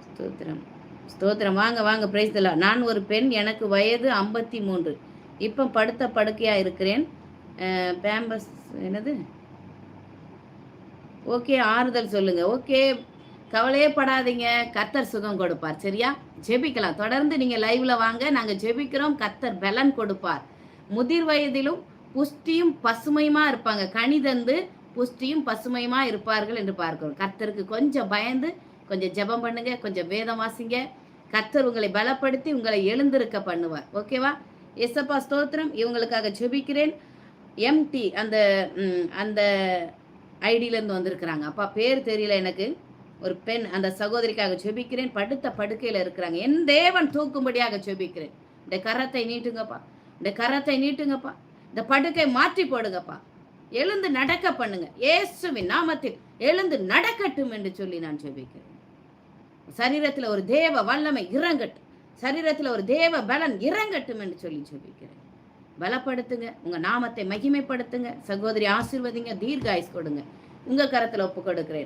ஸ்தோத்திரம் ஸ்தோத்திரம். வாங்க வாங்க, பிரைஸ் தி லார்ட். நான் ஒரு பெண், எனக்கு வயது 53. இப்போ படுத்த படுக்கையாக இருக்கிறேன். பேம்பஸ் என்னது? ஓகே, ஆறுதல் சொல்லுங்க. ஓகே, கவலையே படாதீங்க, கர்த்தர் சுகம் கொடுப்பார். சரியா? ஜெபிக்கலாம். தொடர்ந்து நீங்க லைவ்ல வாங்க, நாங்க ஜெபிக்கிறோம். கர்த்தர் பலன் கொடுப்பார். முதிர் வயதிலும் புஷ்டியும் பசுமையுமா இருப்பாங்க. கனி தந்து புஷ்டியும் பசுமையுமா இருப்பார்கள் என்று பார்க்கிறோம். கர்த்தருக்கு கொஞ்சம் பயந்து கொஞ்சம் ஜெபம் பண்ணுங்க, கொஞ்சம் வேதம் வாசிங்க. கர்த்தர் உங்களை பலப்படுத்தி உங்களை எழுந்திருக்க பண்ணுவார். ஓகேவா? எஸ்அப்பா ஸ்தோத்திரம். இவங்களுக்காக ஜெபிக்கிறேன். எம்டி அந்த அந்த ஐடியிலேருந்து வந்திருக்கிறாங்க. அப்பா பேர் தெரியல எனக்கு. ஒரு பெண், அந்த சகோதரிக்காக ஜெபிக்கிறேன். படுத்த படுக்கையில் இருக்கிறாங்க. என் தேவன் தூக்கும்படியாக ஜெபிக்கிறேன். இந்த கரத்தை நீட்டுங்கப்பா, இந்த கரத்தை நீட்டுங்கப்பா, இந்த படுக்கை மாற்றி போடுங்கப்பா, எழுந்து நடக்க பண்ணுங்க. இயேசுவின் நாமத்தில் எழுந்து நடக்கட்டும் என்று சொல்லி நான் ஜெபிக்கிறேன். சரீரத்தில் ஒரு தேவ வல்லமை இறங்கட்டும், சரீரத்தில் ஒரு தேவ பலன் இறங்கட்டும் என்று சொல்லி ஜெபிக்கிறேன். பலப்படுத்துங்க, உங்க நாமத்தை மகிமைப்படுத்துங்க. சகோதரி ஆசீர்வதிங்க, தீர்காயுஸ் கொடுங்க. உங்க கரத்தில் ஒப்பு கொடுக்கிறேன்.